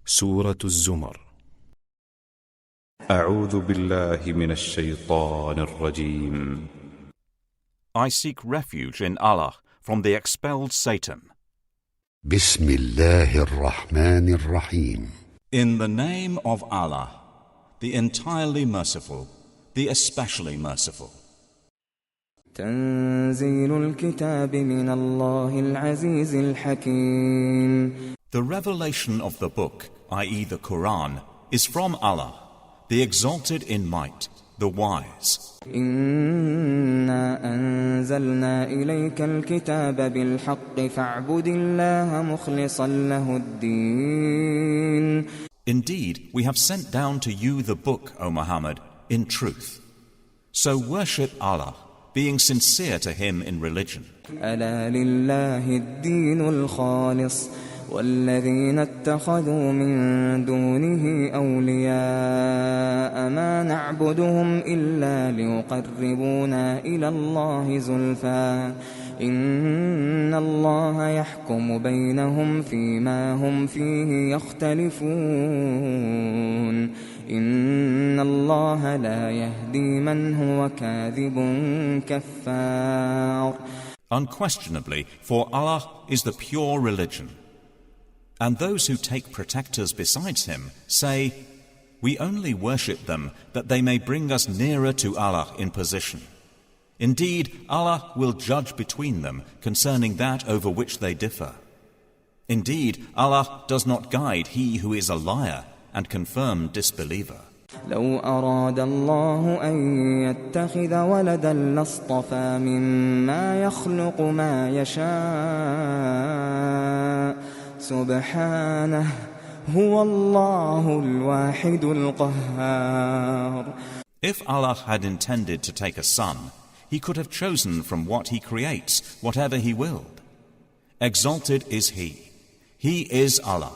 سورة الزمر. أعوذ بالله من الشيطان الرجيم. I seek refuge in Allah from the expelled Satan. بسم الله الرحمن الرحيم. In the name of Allah, the entirely merciful, the especially merciful. تنزيل الكتاب من الله العزيز الحكيم. The revelation of the book, i.e. the Quran, is from Allah, the exalted in might, the wise. إنا أنزلنا إليك الكتاب بالحق فاعبد الله مخلصا له الدين. Indeed, we have sent down to you the book, O Muhammad, in truth. So worship Allah, being sincere to Him in religion. ألا لله الدين الخالص والذين اتخذوا من دونه أولياء ما نعبدهم إلا ليقربونا إلى الله زلفى إن الله يحكم بينهم فيما هم فيه يختلفون إن الله لا يهدي من هو كاذب كفار. Unquestionably, for Allah is the pure religion. And those who take protectors besides Him say, we only worship them that they may bring us nearer to Allah in position. Indeed, Allah will judge between them concerning that over which they differ. Indeed, Allah does not guide he who is a liar and confirmed disbeliever. لو أراد الله أن يتخذ ولدا لاصطفى مما يخلق ما يشاء سبحانه هو الله الواحد القهار. If Allah had intended to take a son, He could have chosen from what He creates whatever He willed. Exalted is He. He is Allah,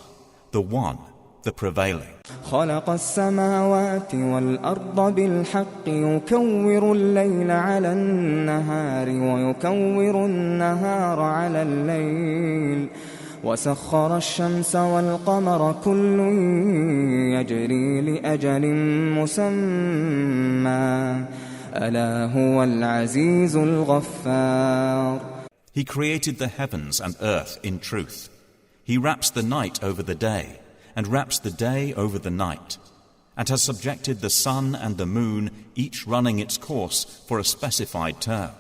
the One, the Prevailing. خلق السماوات والأرض بالحق يكور الليل على النهار ويكور النهار على الليل وسخر الشمس والقمر كل يجري لأجل مسمى ألا هو العزيز الغفار. He created the heavens and earth in truth. He wraps the night over the day and wraps the day over the night, and has subjected the sun and the moon, each running its course for a specified term.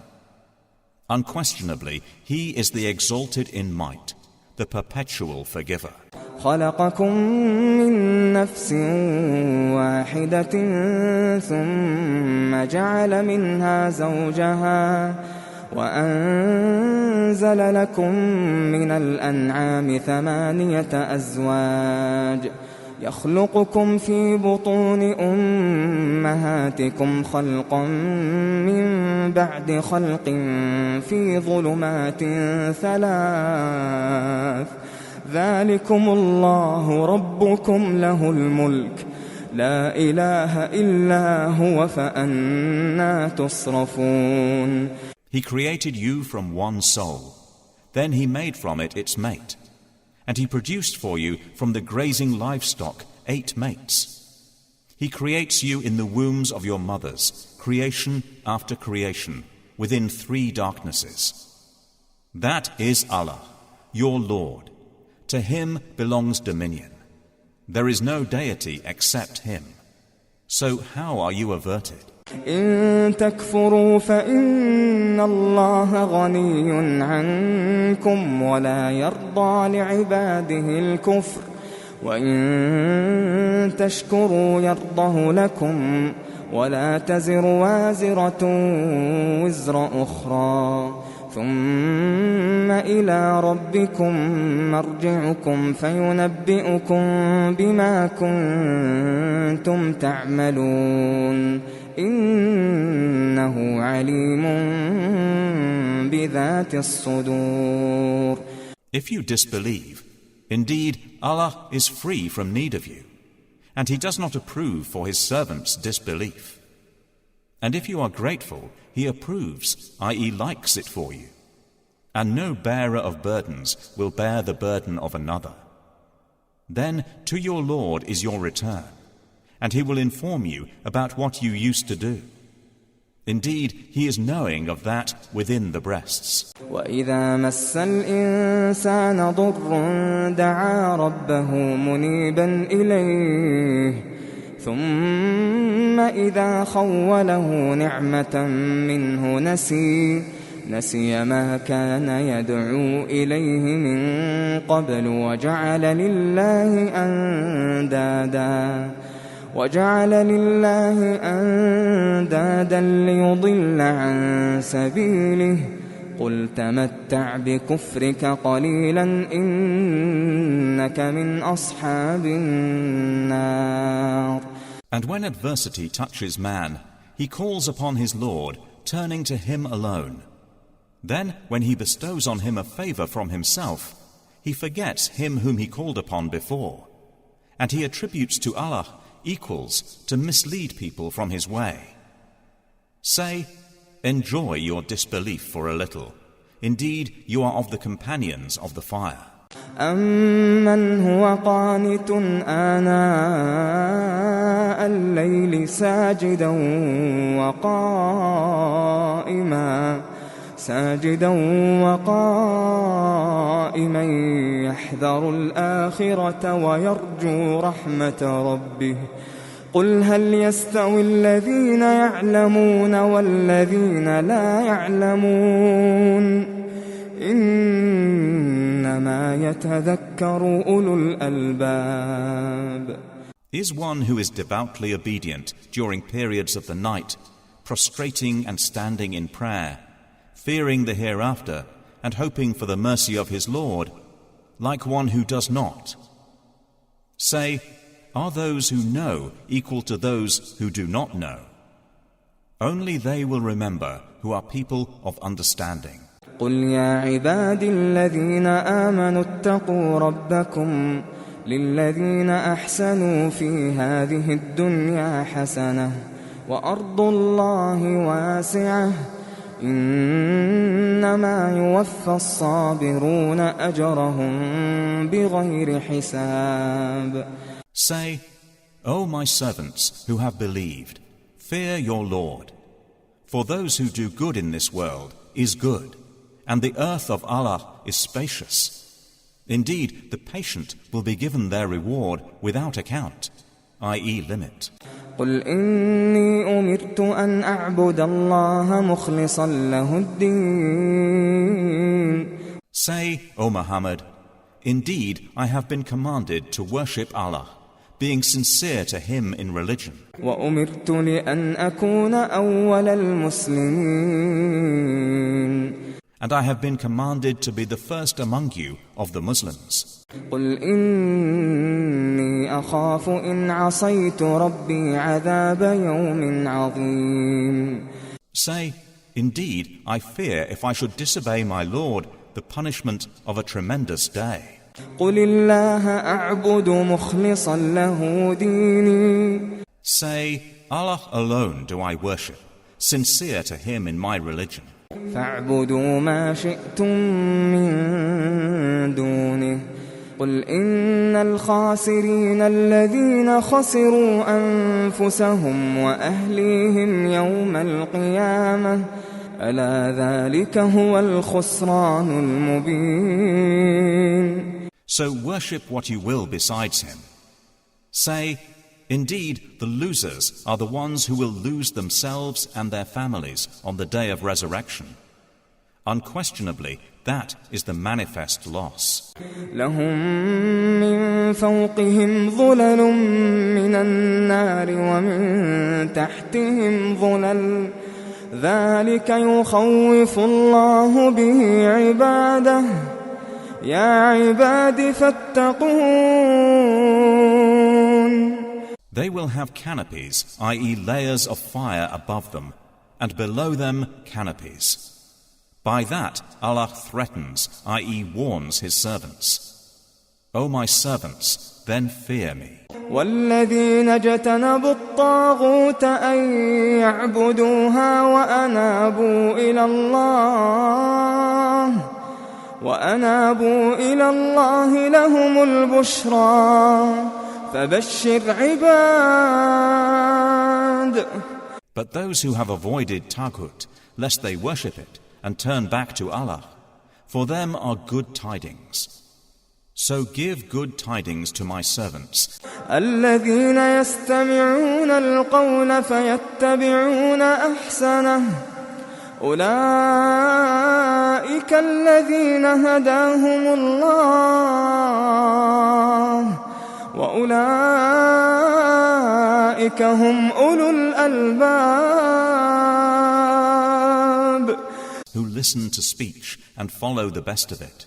Unquestionably, He is the exalted in might, the perpetual forgiver. خلقكم من نفس واحدة ثم جعل منها زوجها وأنزل لكم من الأنعام 8 أزواج يخلقكم في بطون أمهاتكم خلقا من بعد خلق في ظلمات 3 ذلكم الله ربكم له الملك لا إله إلا هو فأنى تصرفون. He created you from one soul. Then He made from it its mate. And He produced for you from the grazing livestock 8 mates. He creates you in the wombs of your mothers, creation after creation, within 3 darknesses. That is Allah, your Lord. To Him belongs dominion. There is no deity except Him. So how are you averted? إن تكفروا فإن الله غني عنكم ولا يرضى لعباده الكفر وإن تشكروا يرضه لكم ولا تزر وازرة وزر أخرى ثم إلى ربكم مرجعكم فينبئكم بما كنتم تعملون إنه عليم بذات الصدور. If you disbelieve, indeed Allah is free from need of you, and He does not approve for His servants' disbelief. And if you are grateful, He approves, i.e. likes it for you. And no bearer of burdens will bear the burden of another. Then to your Lord is your return, and He will inform you about what you used to do. Indeed, He is knowing of that within the breasts. وَإِذَا مَسَّ الْإِنسَانَ ضُرٌّ دَعَا رَبَّهُ مُنِيبًا إِلَيْهِ ثُمَّ إِذَا خَوَّلَهُ نِعْمَةً مِّنْهُ نسي ما كان يدعو إليه من قبل وجعل لله أندادا ليضل عن سبيله قل تمتع بكفرك قليلا إنك من أصحاب النار. And when adversity touches man, he calls upon his Lord, turning to Him alone. Then, when He bestows on him a favor from Himself, he forgets Him whom he called upon before, and he attributes to Allah equals to mislead people from His way. Say, enjoy your disbelief for a little. Indeed, you are of the companions of the fire. أَمَّنْ هُوَ قَانِتٌ آنَاءَ اللَّيْلِ سَاجِدًا وقائما يحذر الآخرة ويرجو رحمة ربه قل هل يستوي الذين يعلمون والذين لا يعلمون إنما يتذكر أولو الألباب. Is one who is devoutly obedient during periods of the night, prostrating and standing in prayer, fearing the hereafter and hoping for the mercy of his Lord, like one who does not? Say, are those who know equal to those who do not know? Only they will remember who are people of understanding. قل يا عبادي الذين آمنوا اتقوا ربكم للذين أحسنوا في هذه الدنيا حسنة وأرض الله واسعة إنما يوفى الصابرون أجرهم بغير حساب. Say, O my servants who have believed, fear your Lord. For those who do good in this world is good, and the earth of Allah is spacious. Indeed, the patient will be given their reward without account, i.e. limit. قل إني أمرت أن أعبد الله مخلصا له الدين. Say, O Muhammad, indeed I have been commanded to worship Allah, being sincere to Him in religion. وأمرت لأن أكون أول المسلمين. And I have been commanded to be the first among you of the Muslims. قل إني أخاف إن عصيت ربي عذاب يوم عظيم. Say, indeed, I fear if I should disobey my Lord, the punishment of a tremendous day. قل الله أعبد مخلصا له ديني. Say, Allah alone do I worship, sincere to Him in my religion. فاعبدوا ما شئتم من دونه قل إن الخاسرين الذين خسروا أنفسهم وأهليهم يوم القيامة ألا ذلك هو الخسران المبين. So worship what you will besides Him. Say, indeed, the losers are the ones who will lose themselves and their families on the day of resurrection. Unquestionably, that is the manifest loss. لهم من فوقهم ظلل من النار ومن تحتهم ظلل ذلك يخوف الله به عباده يا عباد فاتقون. They will have canopies, i.e. layers of fire above them, and below them canopies. By that Allah threatens, i.e. warns His servants. O my servants, then fear me. والذين اجتنبوا الطاغوت أن يعبدوها وأنابوا إلى الله لهم البشرى فبشر عباد. But those who have avoided Taghut, lest they worship it and turn back to Allah, for them are good tidings. So give good tidings to my servants. الذين يستمعون القول فيتبعون أحسنه أولئك الذين هداهم الله وأولئك هم أولو الألباب. Who listen to speech and follow the best of it.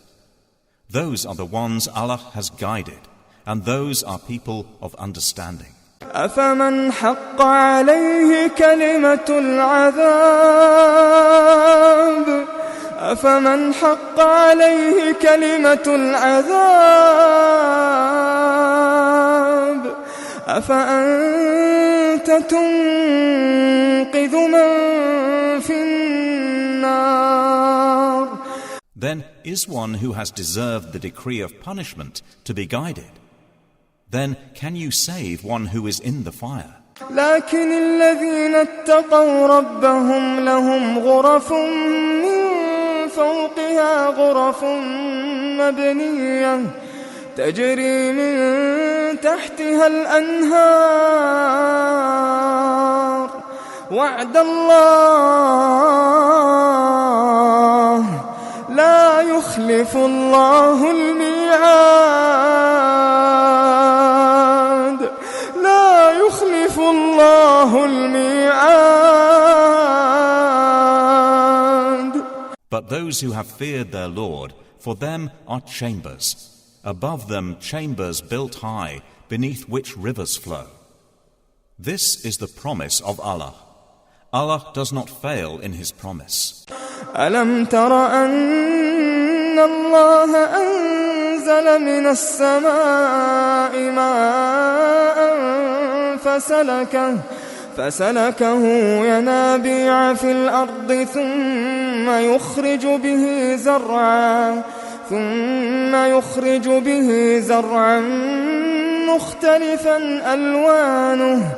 Those are the ones Allah has guided, and those are people of understanding. أفمن حق عليه كلمة العذاب أفمن حق عليه كلمة العذاب أفأنت تنقذ من في النار. Then is one who has deserved the decree of punishment to be guided? Then can you save one who is in the fire? لكن الذين اتقوا ربهم لهم غرف من فوقها غرف مبنية تجري من تحتها الأنهار وعد الله لا يخلف الله الميعاد لا يخلف الله الميعاد. But those who have feared their Lord, for them are chambers, above them chambers built high, beneath which rivers flow. This is the promise of Allah. Allah does not fail in His promise. ألم تر أن الله أنزل من السماء ماء فسلكه ينابيع في الأرض ثم يخرج به زرعا مختلفا ألوانه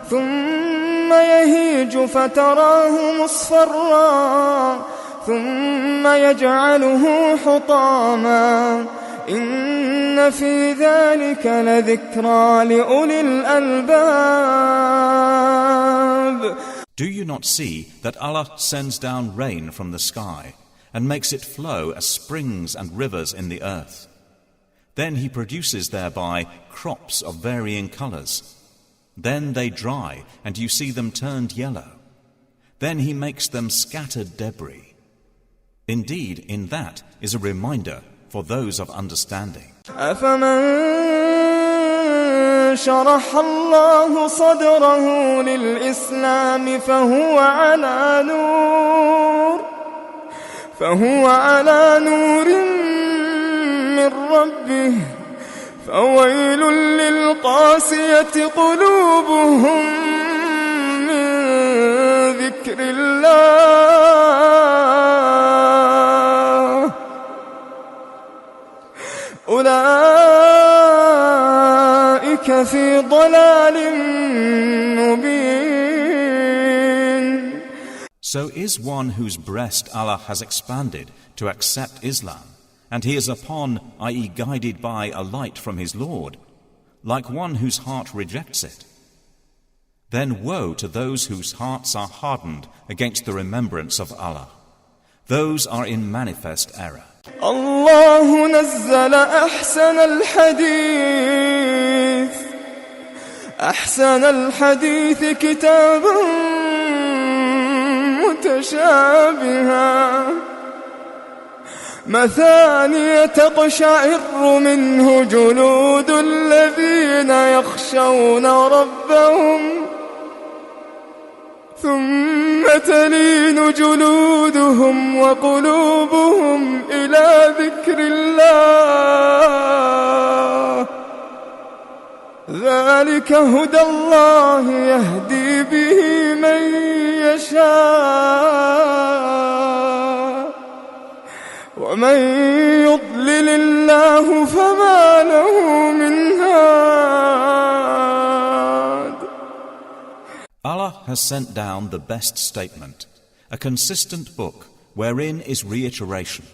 ثم يهيج فتراه مصفرا ثم يجعله حطاما إن في ذلك لذكرى لأولي الألباب. Do you not see that Allah sends down rain from the sky and makes it flow as springs and rivers in the earth? Then He produces thereby crops of varying colors. Then they dry and you see them turned yellow. Then He makes them scattered debris. Indeed, in that is a reminder for those of understanding. أفمن شرح الله صدره للإسلام فهو على نور من ربه فويل للقاسية قلوبهم من ذكر الله أولئك في ضلال مبين. So is one whose breast Allah has expanded to accept Islam, and he is upon, i.e. guided by a light from his Lord, like one whose heart rejects it. Then woe to those whose hearts are hardened against the remembrance of Allah. Those are in manifest error. الله نزل أحسن الحديث كتابا متشابها مثانية تقشعر منه جلود الذين يخشون ربهم ثم تلين جلودهم وقلوبهم إلى ذكر الله ذلك هدى الله يهدي به من يشاء ومن يضلل الله فما له من هاد. Allah has sent down the best statement, a consistent book wherein is reiteration.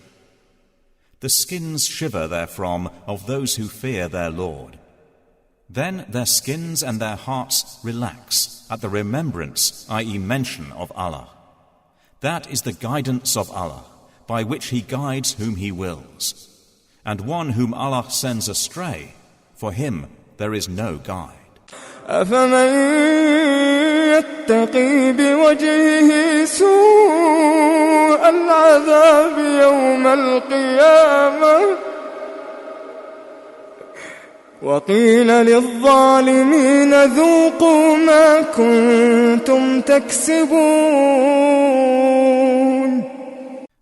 The skins shiver therefrom of those who fear their Lord. Then their skins and their hearts relax at the remembrance, i.e. mention of Allah. That is the guidance of Allah, by which He guides whom He wills. And one whom Allah sends astray, for him there is no guide. أفمن يتقي بوجهه سوء العذاب يوم القيامة وقيل للظالمين ذوقوا ما كنتم تكسبون.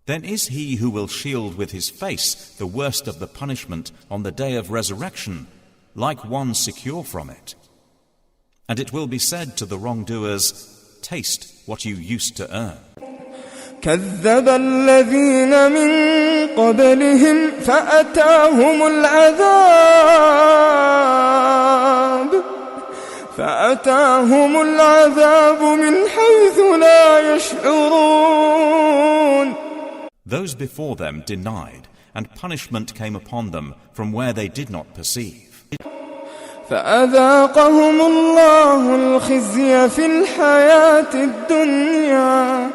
Then is he who will shield with his face the worst of the punishment on the day of resurrection, like one secure from it. And it will be said to the wrongdoers, taste what you used to earn. كذب الذين من قبلهم فأتاهم العذاب من حيث لا يشعرون. Those before them denied, and punishment came upon them from where they did not perceive. فأذاقهم الله الخزي في الحياة الدنيا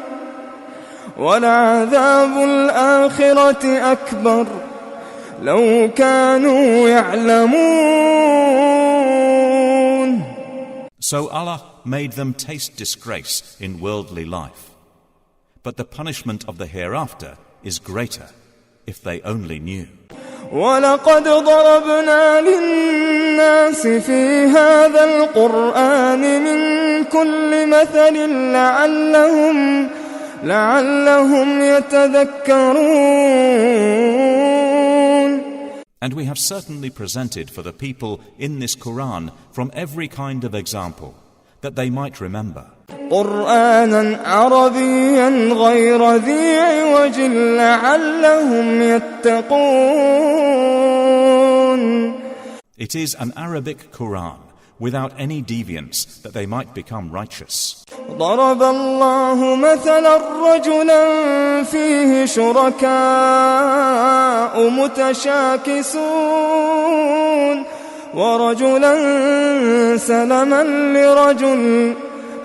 ولعذاب الآخرة أكبر لو كانوا يعلمون. So Allah made them taste disgrace in worldly life. But the punishment of the hereafter is greater if they only knew. وَلَقَدْ ضَرَبْنَا لِلنَّاسِ فِي هَذَا الْقُرْآنِ مِنْ كُلِّ مَثَلٍ لَعَلَّهُمْ يَتَذَكَّرُونَ. And we have certainly presented for the people in this Quran from every kind of example, that they might remember. قرآنا عربيا غير ذي عوج لعلهم يتقون. It is an Arabic Quran without any deviance, that they might become righteous. ضرب الله مثلا رجلا فيه شركاء متشاكسون ورجلا سلما لرجل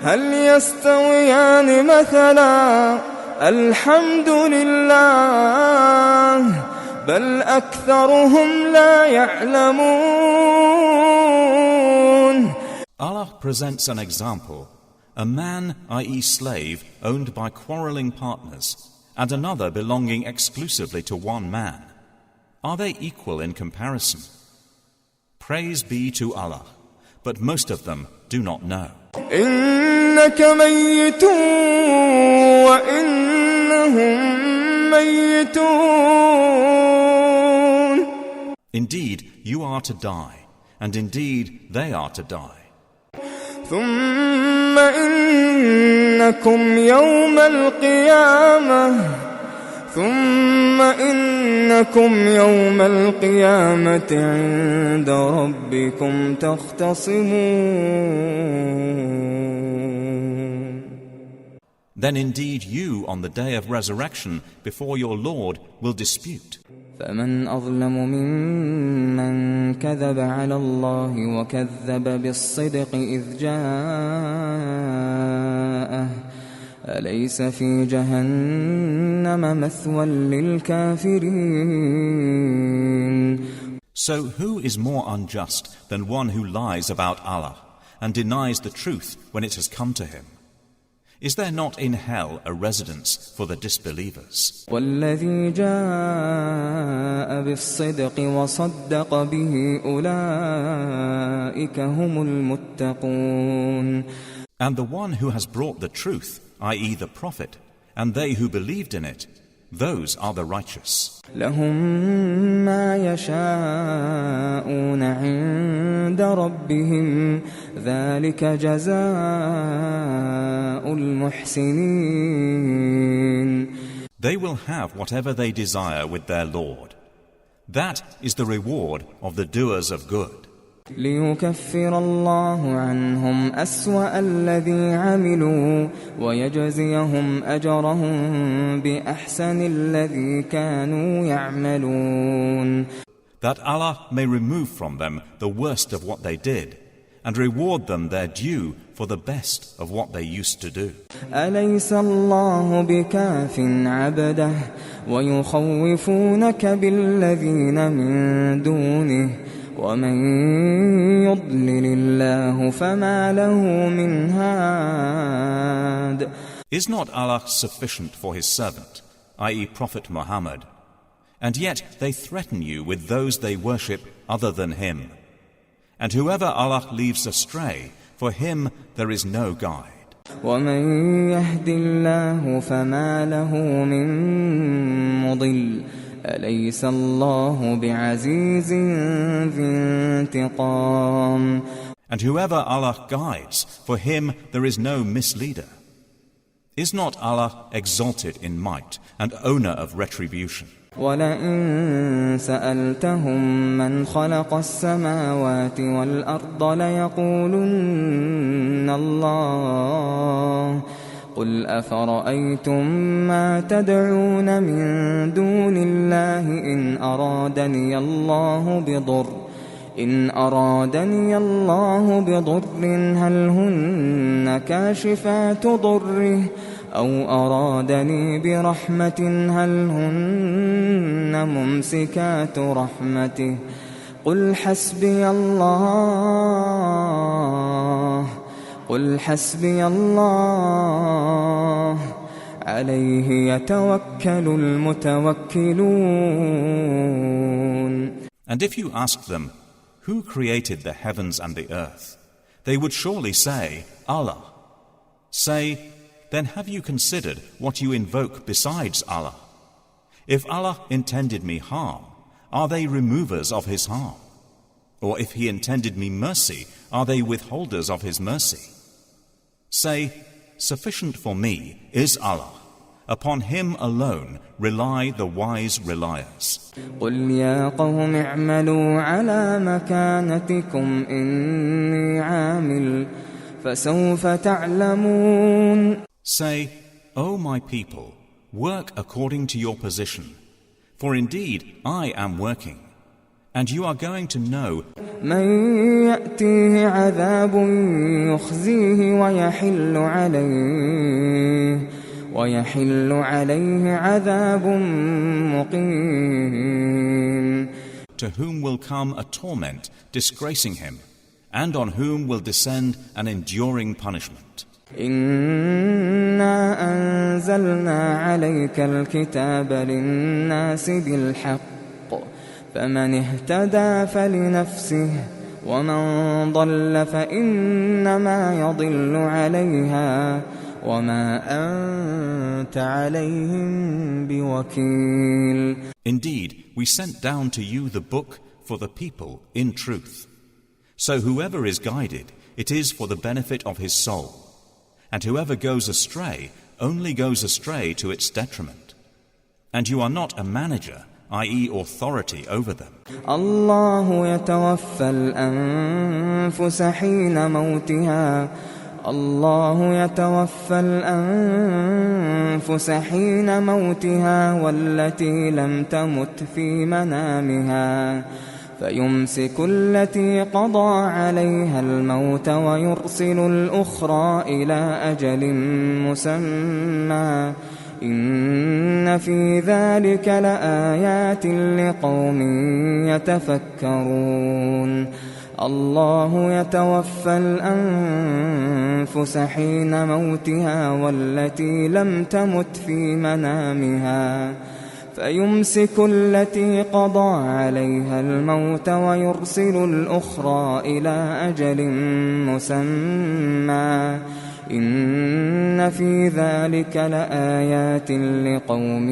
هل يستويان مثلا الحمد لله بل أكثرهم لا يعلمون. Allah presents an example. A man, i.e. slave, owned by quarreling partners, and another belonging exclusively to one man. Are they equal in comparison? Praise be to Allah, but most of them do not know. إنك ميت وإنهم ميتون. Indeed, you are to die, and indeed they are to die. ثم إنكم يوم القيامة عند ربكم تختصمون. Then indeed you on the day of resurrection before your Lord will dispute. فمن أظلم ممن كذب على الله وكذب بالصدق إذ جاءه أليس في جهنم مثوى للكافرين. So who is more unjust than one who lies about Allah and denies the truth when it has come to him? Is there not in hell a residence for the disbelievers? والذي جاء بالصدق وصدق به أولئك هم المتقون. And the one who has brought the truth, i.e. the Prophet, and they who believed in it, those are the righteous. لهم ما يشاءون عند ربهم ذلك جزاء المحسنين. They will have whatever they desire with their Lord. That is the reward of the doers of good. ليكفر الله عنهم أسوأ الذي عملوا ويجزيهم أجرهم بأحسن الذي كانوا يعملون. That Allah may remove from them the worst of what they did and reward them their due for the best of what they used to do. أليس الله بكاف عبده ويخوفونك بالذين من دونه ومن يضلل الله فما له من هاد. Is not Allah sufficient for His servant, i.e. Prophet Muhammad? And yet they threaten you with those they worship other than Him. And whoever Allah leaves astray, for him there is no guide. ومن يهد الله فما له من مضل أليس الله بعزيز ذي انتقام. And whoever Allah guides, for him there is no misleader. Is not Allah exalted in might and owner of retribution? ولئن سألتهم من خلق السماوات والأرض ليقولن الله قل أفرأيتم ما تدعون من دون الله إن أرادني الله بضر هل هن كاشفات ضره أو أرادني برحمة هل هن ممسكات رحمته قل حسبي الله عليه يتوكل المتوكلون. And if you ask them, who created the heavens and the earth? They would surely say, Allah. Say, then have you considered what you invoke besides Allah? If Allah intended me harm, are they removers of His harm? Or if He intended me mercy, are they withholders of His mercy? Say, sufficient for me is Allah. Upon Him alone rely the wise reliers. قل يا قوم اعملوا على مكانتكم إني عامل فسوف تعلمون. Say, O my people, work according to your position, for indeed I am working, and you are going to know. من يأتيه عذاب يخزيه ويحل عليه عذاب مقيم. To whom will come a torment disgracing him, and on whom will descend an enduring punishment. إنا أنزلنا عليك الكتاب للناس بالحق فمن اهتدى فلنفسه ومن ضل فإنما يضل عليها وما أنت عليهم بوكيل. Indeed, we sent down to you the book for the people in truth. So whoever is guided, it is for the benefit of his soul. And whoever goes astray, only goes astray to its detriment. And you are not a manager, i.e. authority over them. الله يتوفى الأنفس حين موتها والتي لم تمت في منامها فيمسك التي قضى عليها الموت ويرسل الأخرى إلى أجل مسمى إن في ذلك لآيات لقوم يتفكرون. الله يتوفى الأنفس حين موتها والتي لم تمت في منامها فيمسك التي قضى عليها الموت ويرسل الأخرى إلى أجل مسمى إن في ذلك لآيات لقوم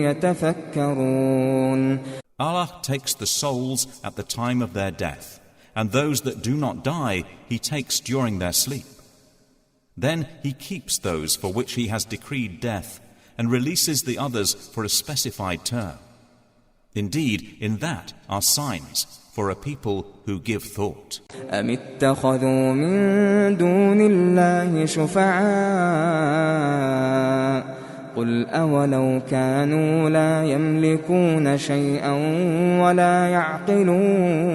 يتفكرون. Allah takes the souls at the time of their death, and those that do not die He takes during their sleep. Then He keeps those for which He has decreed death, and releases the others for a specified term. Indeed, in that are signs for a people who give thought. أم اتخذوا من دون الله شفعاء قل أولو كانوا لا يملكون شيئا ولا يعقلون.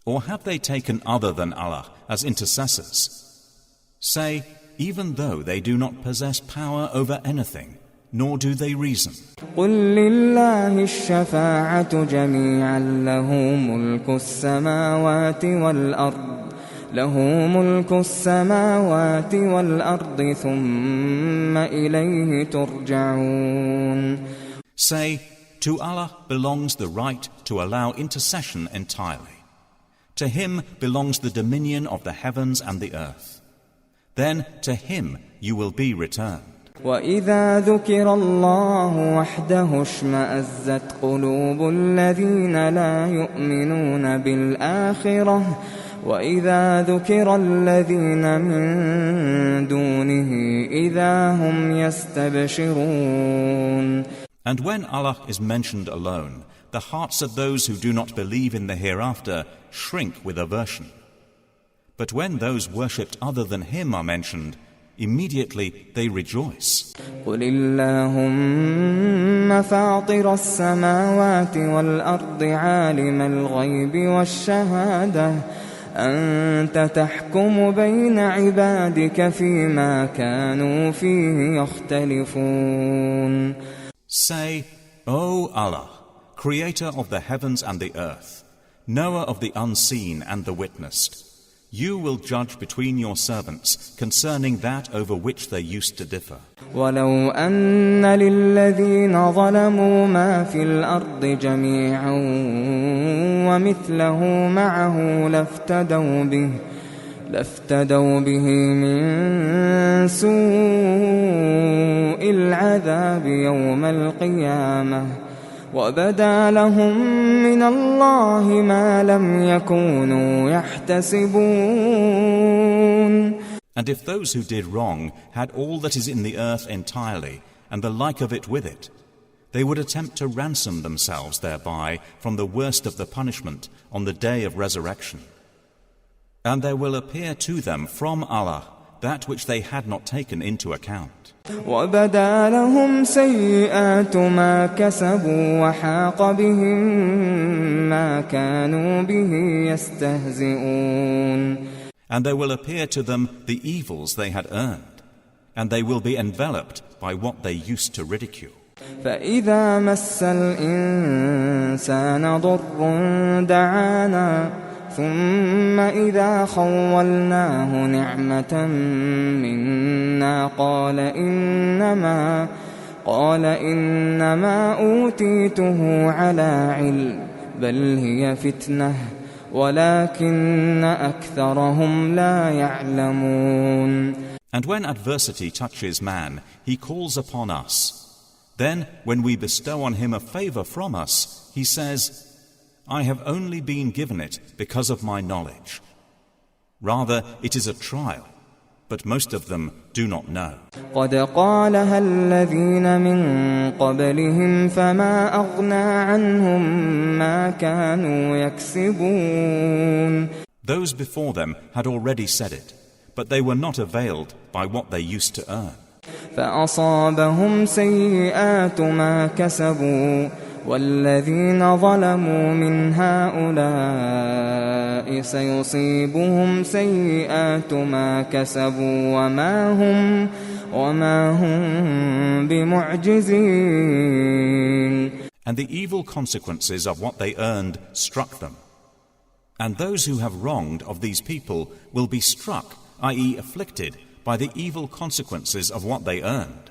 Or have they taken other than Allah as intercessors? Say, even though they do not possess power over anything, nor do they reason. قل لله الشفاعة جميعا له ملك السماوات والأرض ثم إليه ترجعون. Say, to Allah belongs the right to allow intercession entirely. To Him belongs the dominion of the heavens and the earth. Then to Him you will be returned. وَإِذَا ذُكِرَ اللَّهُ وَحْدَهُ اشْمَأَزَّتْ قُلُوبُ الَّذِينَ لَا يُؤْمِنُونَ بِالْآخِرَةِ وَإِذَا ذُكِرَ الَّذِينَ مِن دُونِهِ إِذَا هُمْ يَسْتَبْشِرُونَ. And when Allah is mentioned alone, the hearts of those who do not believe in the hereafter shrink with aversion. But when those worshipped other than Him are mentioned, immediately they rejoice. قُلِ اللَّهُمَّ فَاطِرَ السَّمَاوَاتِ وَالْأَرْضِ عَالِمَ الْغَيْبِ وَالشَّهَادَةِ أَنْتَ تَحْكُمُ بَيْنَ عِبَادِكَ فِيمَا كَانُوا فِيهِ يَخْتَلِفُونَ. Say, O Allah, Creator of the heavens and the earth, Knower of the unseen and the witnessed, you will judge between your servants concerning that over which they used to differ. وَلَوْ أَنَّ لِلَّذِينَ ظَلَمُوا مَا فِي الْأَرْضِ جَمِيعًا وَمِثْلَهُ مَعَهُ لَافْتَدَوْا بِهِ مِنْ سُوءِ الْعَذَابِ يَوْمَ الْقِيَامَةِ وَبَدَا لَهُم مِّنَ اللَّهِ مَا لَمْ يَكُونُوا يَحْتَسِبُونَ. And if those who did wrong had all that is in the earth entirely, and the like of it with it, they would attempt to ransom themselves thereby from the worst of the punishment on the day of resurrection. And there will appear to them from Allah that which they had not taken into account. وَبَدَا لَهُمْ سَيِّئَاتُ مَا كَسَبُوا وَحَاقَ بِهِم مَّا كَانُوا بِهِ يَسْتَهْزِئُونَ. And there will appear to them the evils they had earned, and they will be enveloped by what they used to ridicule. فَإِذَا مَسَّ الْإِنسَانَ ضُرٌّ دَعَانَا ثُمَّ إِذَا خَوَّلْنَاهُ نِعْمَةً مِنَّا قَالَ إِنَّمَا أُوتِيتُهُ عَلَى عِلْمٍ بَلْ هِيَ فِتْنَةٌ وَلَكِنَّ أَكْثَرَهُمْ لَا يَعْلَمُونَ. And when adversity touches man, he calls upon us. Then, when we bestow on him a favor from us, he says, I have only been given it because of my knowledge. Rather, it is a trial, but most of them do not know. قَدْ قَالَهَا الَّذِينَ مِن قَبْلِهِمْ فَمَا أَغْنَى عَنْهُمْ مَا كَانُوا يَكْسِبُونَ. Those before them had already said it, but they were not availed by what they used to earn. فَأَصَابَهُمْ سَيِّئَاتُ مَا كَسَبُوا وَالَّذِينَ ظَلَمُوا مِنْ هَؤُلَاءِ سَيُصِيبُهُمْ سَيِّئَاتُ مَا كَسَبُوا وَمَا هُمْ بِمُعْجِزِينَ. And the evil consequences of what they earned struck them. And those who have wronged of these people will be struck, i.e. afflicted, by the evil consequences of what they earned,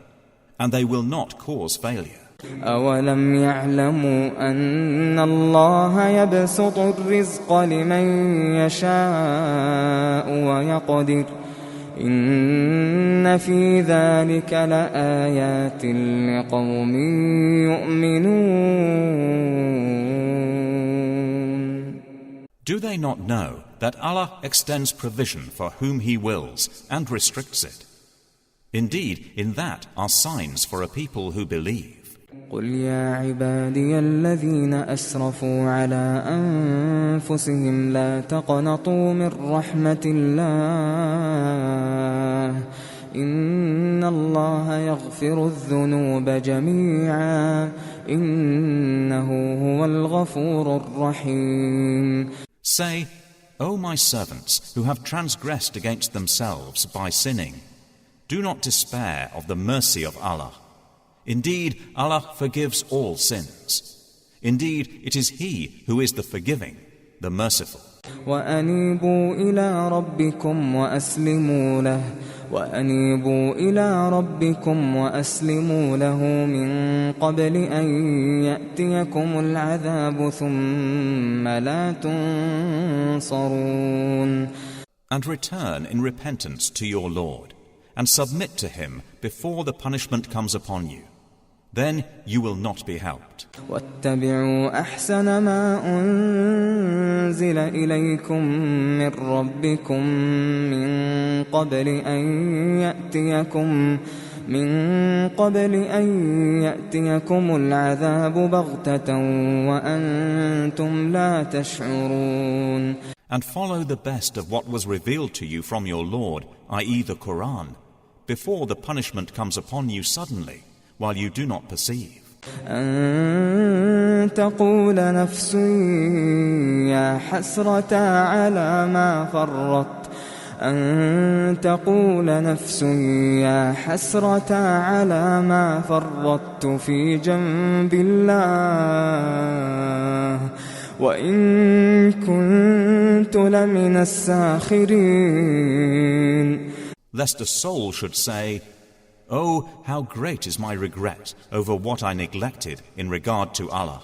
and they will not cause failure. أَوَلَمْ يَعْلَمُوا أَنَّ اللَّهَ يَبْسُطُ الرِّزْقَ لِمَن يَشَاءُ وَيَقْدِرُ إِنَّ فِي ذَلِكَ لَآيَاتٍ لِقَوْمٍ يُؤْمِنُونَ. Do they not know that Allah extends provision for whom He wills and restricts it? Indeed, in that are signs for a people who believe. قل يا عبادي الذين أسرفوا على أنفسهم لا تقنطوا من رحمة الله إن الله يغفر الذنوب جميعا إنه هو الغفور الرحيم. Say, O my servants who have transgressed against themselves by sinning, do not despair of the mercy of Allah. Indeed, Allah forgives all sins. Indeed, it is He who is the forgiving, the merciful. وأنيبوا إلى ربكم وأسلموا له وأنيبوا إلى ربكم وأسلموا له من قبل أن يأتيكم العذاب ثم لا تنصرون. And return in repentance to your Lord, and submit to Him before the punishment comes upon you. Then you will not be helped. واتبعوا أحسن ما أنزل إليكم من ربكم من قبل أن يأتيكم العذاب بغتة وأنتم لا تشعرون. And follow the best of what was revealed to you from your Lord, i.e. the Quran, before the punishment comes upon you suddenly, while you do not perceive. أن تقول نفس يا حسرة على ما فرطت في جنب الله وإن كنت لمن الساخرين. Lest a soul should say, Oh, how great is my regret over what I neglected in regard to Allah,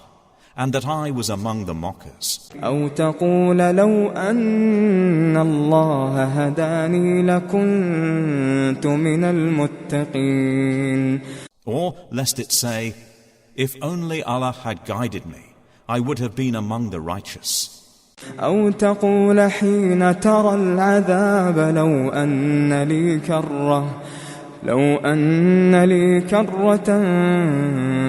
and that I was among the mockers. أو تقول لو أن الله هداني لكنت من المتقين. Or lest it say, If only Allah had guided me, I would have been among the righteous. أو تقول حين ترى العذاب لو أن لي كرة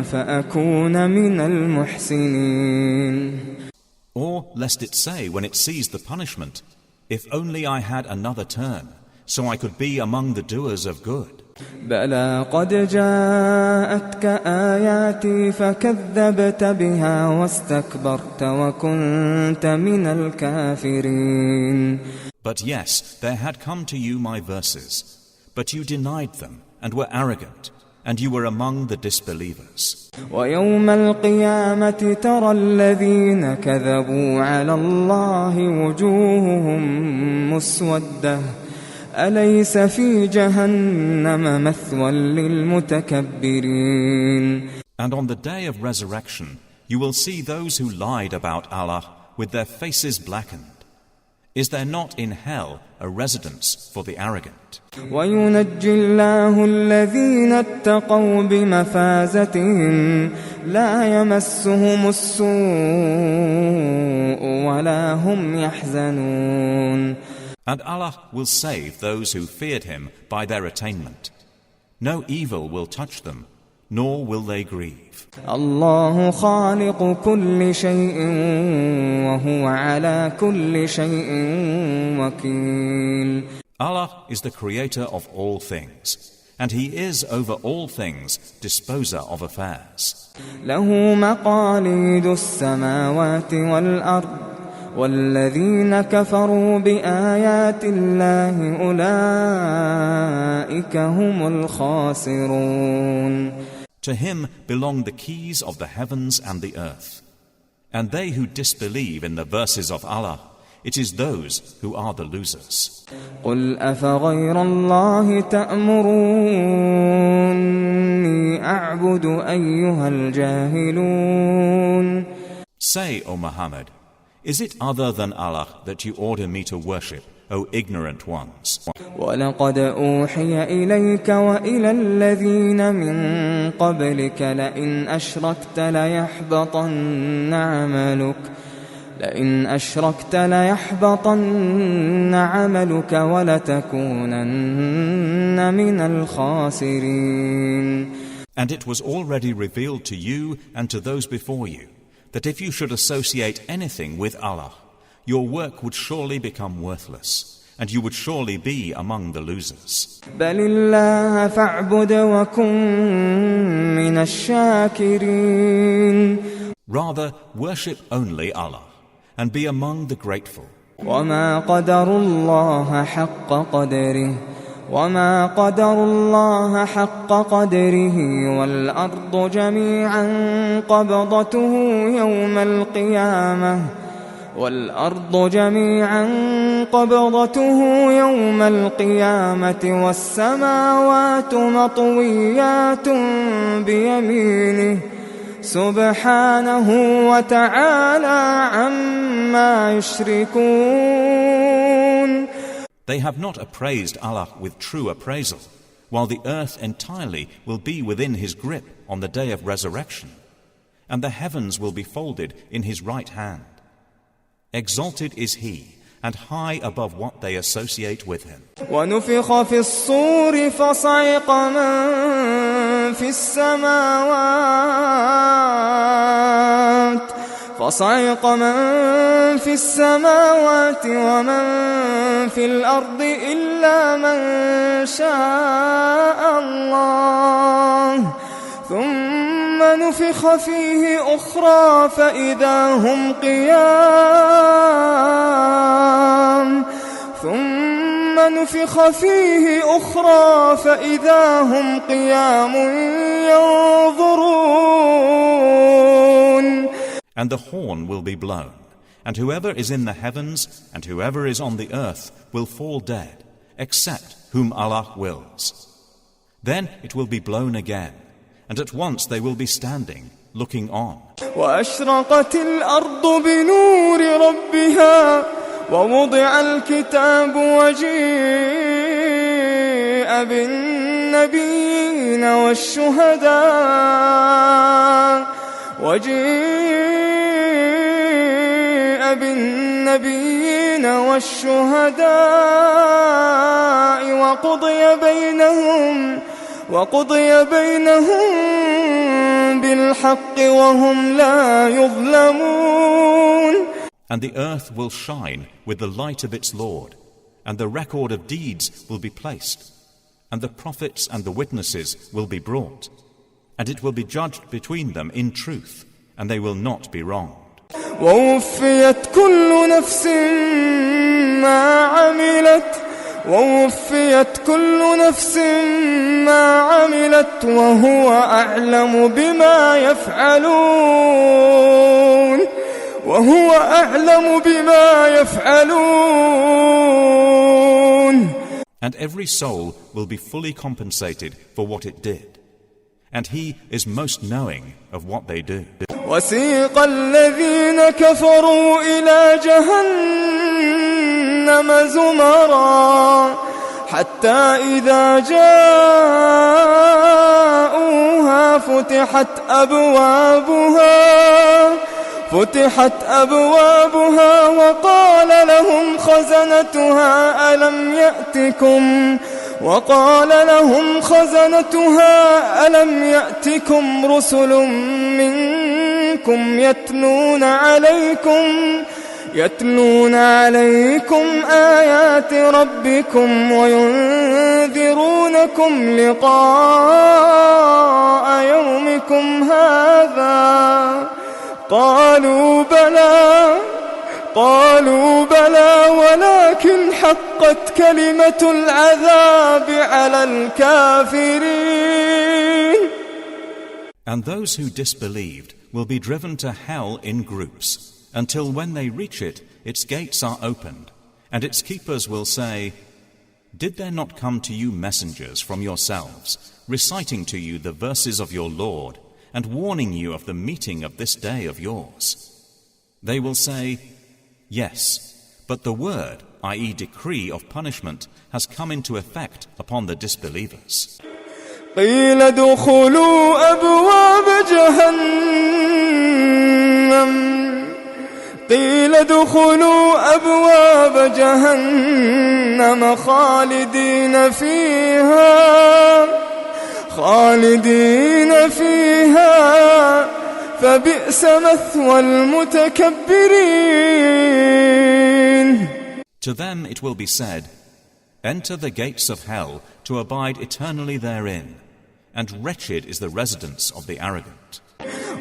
فأكون من المحسنين. Or lest it say when it sees the punishment, If only I had another turn, so I could be among the doers of good. بلى قد جاءتك آياتي فكذبت بها واستكبرت وكنت من الكافرين. But yes, there had come to you my verses, but you denied them and were arrogant, and you were among the disbelievers. ويوم القيامة ترى الذين كذبوا على الله وجوههم مسودة أليس في جهنم مثوى للمتكبرين. And on the day of resurrection, you will see those who lied about Allah with their faces blackened. Is there not in hell a residence for the arrogant? وينجي الله الذين اتقوا بمفازتهم لا يمسهم السوء ولا هم يحزنون. And Allah will save those who feared Him by their attainment. No evil will touch them, nor will they grieve. الله خالق كل شيء وهو على كل شيء وكيل. Allah is the creator of all things, and He is over all things disposer of affairs. له مقاليد السماوات والأرض والذين كفروا بآيات الله أولئك هم الخاسرون. To Him belong the keys of the heavens and the earth. And they who disbelieve in the verses of Allah, it is those who are the losers. قل أفغير الله تأمروني أعبد أيها الجاهلون. Say, O Muhammad, is it other than Allah that you order me to worship, O ignorant ones? ولقد أوحي إليك وإلى الذين من قبلك لئن أشركت ليحبطن عملك لئن أشركت ليحبطن عملك ولتكونن من الخاسرين. And it was already revealed to you and to those before you that if you should associate anything with Allah, your work would surely become worthless, and you would surely be among the losers. بل الله فاعبد وكن من الشاكرين. Rather, worship only Allah, and be among the grateful. وما قدروا الله حق قدره وما قدروا الله حق قدره والأرض جميعا قبضته يوم القيامة والسماوات مطويات بيمينه سبحانه وتعالى عما يشركون. They have not appraised Allah with true appraisal, while the earth entirely will be within His grip on the day of resurrection, and the heavens will be folded in His right hand. Exalted is He, and high above what they associate with Him. ونفخ في الصور فصعق من في السماوات ومن في الأرض إلا من شاء الله ثم نفخ فيه أخرى فإذا هم قيام ينظرون. And the horn will be blown, and whoever is in the heavens and whoever is on the earth will fall dead, except whom Allah wills. Then it will be blown again, and at once they will be standing, looking on. وأشرقت الأرض بنور ربها ووضع الكتاب وجيء بالنبيين والشهداء وقضي بينهم بالحق وهم لا يظلمون. And the earth will shine with the light of its Lord, and the record of deeds will be placed, and the prophets and the witnesses will be brought, and it will be judged between them in truth, and they will not be wronged. ووفيت كل نفس ما عملت وهو أعلم بما يفعلون. And every soul will be fully compensated for what it did, and He is most knowing of what they do. وسيق الذين كفروا إلى جهنم زمرا حتى إذا جاءوها فتحت أبوابها وقال لهم خزنتها ألم يأتكم رسل منكم يتلون عليكم آيات ربكم وينذرونكم لقاء يومكم هذا قالوا بلى ولكن حقت كلمة العذاب على الكافرين. And those who disbelieved will be driven to hell in groups, until when they reach it, its gates are opened, and its keepers will say, "Did there not come to you messengers from yourselves, reciting to you the verses of your Lord, and warning you of the meeting of this day of yours?" They will say, "Yes, but the word, i.e. decree of punishment, has come into effect upon the disbelievers." قيل ادخلوا أبواب قيل ادخلوا أبواب جهنم خالدين فيها فبئس مثوى المتكبرين. To them it will be said, enter the gates of hell to abide eternally therein, and wretched is the residence of the arrogant.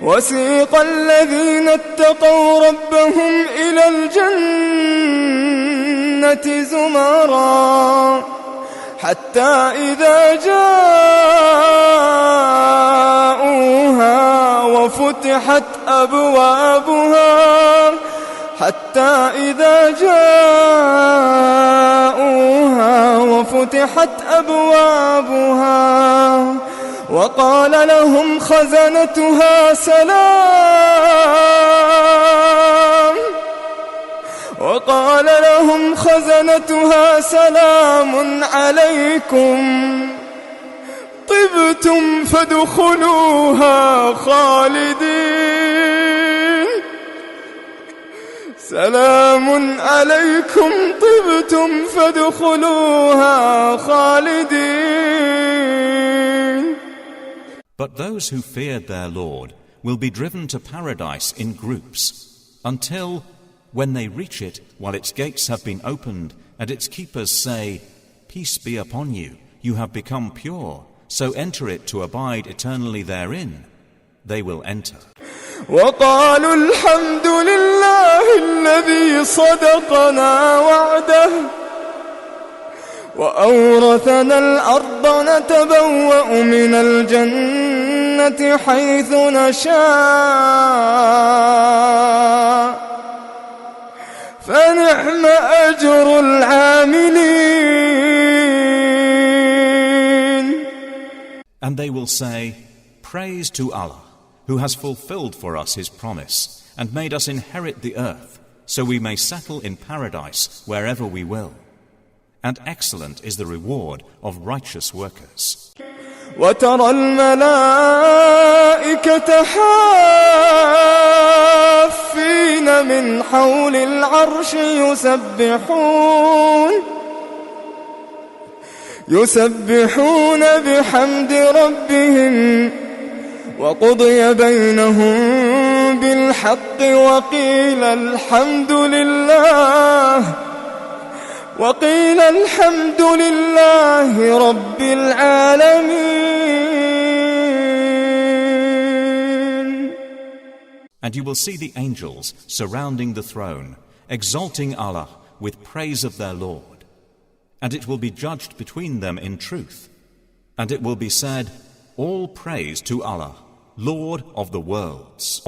وسيق الذين اتقوا ربهم إلى الجنة زمرا حتى إذا جاءوها وفتحت أبوابها وقال لهم خزنتها سلام عليكم طبتم فادخلوها خالدين. سلام عليكم طبتم فادخلوها خالدين. But those who feared their Lord will be driven to paradise in groups, until, when they reach it, while its gates have been opened, and its keepers say, Peace be upon you, you have become pure, so enter it to abide eternally therein, they will enter. وقالوا الحمد لله الذي صدقنا وعده وأورثنا الأرض نتبوأ من الجنة حيث نشاء فنعم أجر العاملين. And they will say, Praise to Allah, who has fulfilled for us his promise and made us inherit the earth, so we may settle in paradise wherever we will. And excellent is the reward of righteous workers. وترى الملائكة حافين من حول العرش يسبحون بحمد ربهم وقضي بينهم بالحق وقيل الحمد لله رب العالمين. And you will see the angels surrounding the throne, exalting Allah with praise of their Lord. And it will be judged between them in truth. And it will be said, All praise to Allah, Lord of the worlds.